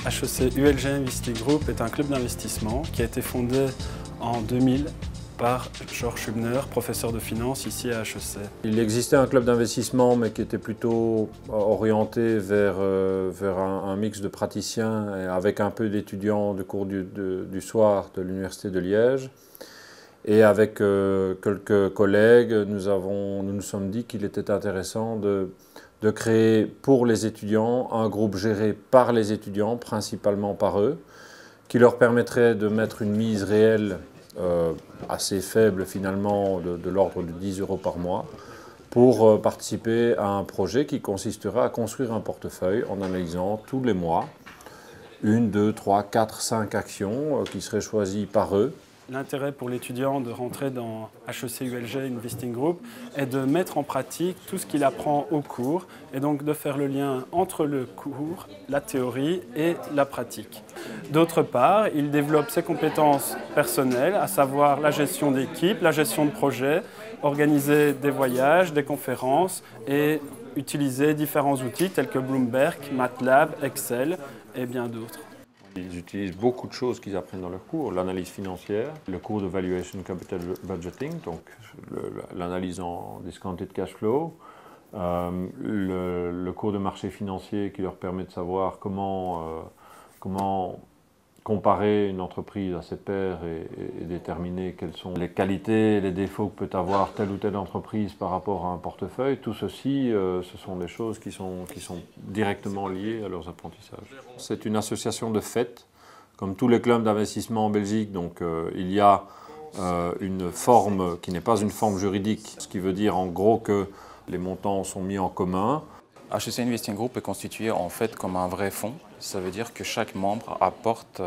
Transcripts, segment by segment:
HEC ULG Investing Group est un club d'investissement qui a été fondé en 2000 par Georges Hübner, professeur de finance ici à HEC. Il existait un club d'investissement mais qui était plutôt orienté vers un mix de praticiens et avec un peu d'étudiants de cours du soir de l'Université de Liège. Et avec quelques collègues, nous nous sommes dit qu'il était intéressant de créer pour les étudiants un groupe géré par les étudiants, principalement par eux, qui leur permettrait de mettre une mise réelle assez faible finalement, de l'ordre de 10 € par mois, pour participer à un projet qui consistera à construire un portefeuille en analysant tous les mois 1, 2, 3, 4, 5 actions qui seraient choisies par eux. L'intérêt pour l'étudiant de rentrer dans HEC ULG Investing Group est de mettre en pratique tout ce qu'il apprend au cours et donc de faire le lien entre le cours, la théorie et la pratique. D'autre part, il développe ses compétences personnelles, à savoir la gestion d'équipe, la gestion de projet, organiser des voyages, des conférences et utiliser différents outils tels que Bloomberg, MATLAB, Excel et bien d'autres. Ils utilisent beaucoup de choses qu'ils apprennent dans leur cours, l'analyse financière, le cours de Valuation Capital Budgeting, donc l'analyse en discounted cash flow, le cours de marché financier qui leur permet de savoir comment comparer une entreprise à ses pairs et déterminer quelles sont les qualités et les défauts que peut avoir telle ou telle entreprise par rapport à un portefeuille. Tout ceci, ce sont des choses qui sont directement liées à leurs apprentissages. C'est une association de fait, comme tous les clubs d'investissement en Belgique, donc il y a une forme qui n'est pas une forme juridique, ce qui veut dire en gros que les montants sont mis en commun. HEC Investing Group est constitué en fait comme un vrai fonds. Ça veut dire que chaque membre apporte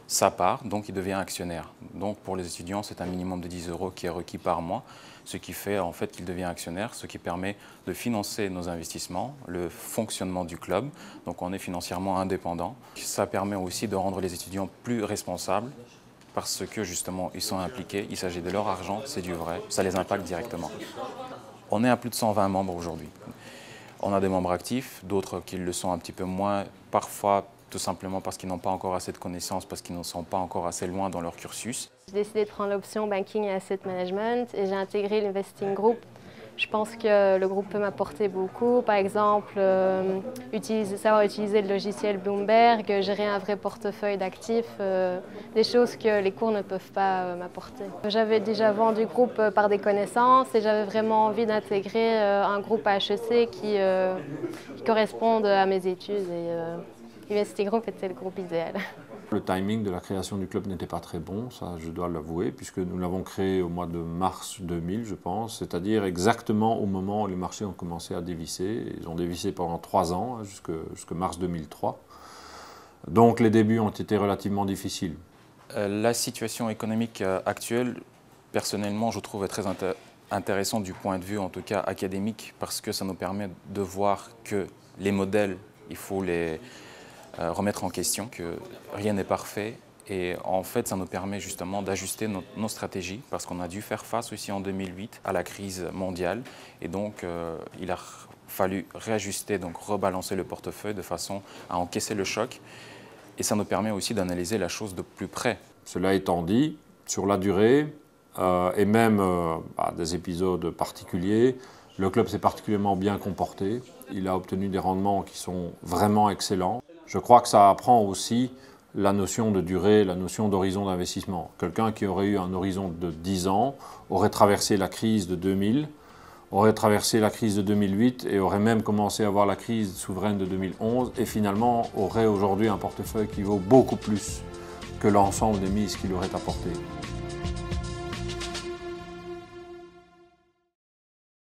sa part, donc il devient actionnaire. Donc pour les étudiants, c'est un minimum de 10 € qui est requis par mois, ce qui fait en fait qu'il devient actionnaire, ce qui permet de financer nos investissements, le fonctionnement du club. Donc on est financièrement indépendant. Ça permet aussi de rendre les étudiants plus responsables parce que justement ils sont impliqués, il s'agit de leur argent, c'est du vrai, ça les impacte directement. On est à plus de 120 membres aujourd'hui. On a des membres actifs, d'autres qui le sont un petit peu moins, parfois tout simplement parce qu'ils n'ont pas encore assez de connaissances, parce qu'ils ne sont pas encore assez loin dans leur cursus. J'ai décidé de prendre l'option Banking et Asset Management et j'ai intégré l'Investing Group. Je pense que le groupe peut m'apporter beaucoup, par exemple savoir utiliser le logiciel Bloomberg, gérer un vrai portefeuille d'actifs, des choses que les cours ne peuvent pas m'apporter. J'avais déjà vendu le groupe par des connaissances et j'avais vraiment envie d'intégrer un groupe à HEC qui corresponde à mes études et Investing Group était le groupe idéal. Le timing de la création du club n'était pas très bon, ça je dois l'avouer, puisque nous l'avons créé au mois de mars 2000, je pense, c'est-à-dire exactement au moment où les marchés ont commencé à dévisser. Ils ont dévissé pendant 3 ans, jusque mars 2003. Donc les débuts ont été relativement difficiles. La situation économique actuelle, personnellement, je trouve très intéressante du point de vue, en tout cas académique, parce que ça nous permet de voir que les modèles, il faut les remettre en question, que rien n'est parfait et en fait ça nous permet justement d'ajuster nos stratégies parce qu'on a dû faire face aussi en 2008 à la crise mondiale et donc il a fallu réajuster, donc rebalancer le portefeuille de façon à encaisser le choc et ça nous permet aussi d'analyser la chose de plus près. Cela étant dit, sur la durée et même à des épisodes particuliers, le club s'est particulièrement bien comporté, il a obtenu des rendements qui sont vraiment excellents. Je crois que ça apprend aussi la notion de durée, la notion d'horizon d'investissement. Quelqu'un qui aurait eu un horizon de 10 ans aurait traversé la crise de 2000, aurait traversé la crise de 2008 et aurait même commencé à voir la crise souveraine de 2011 et finalement aurait aujourd'hui un portefeuille qui vaut beaucoup plus que l'ensemble des mises qu'il aurait apportées.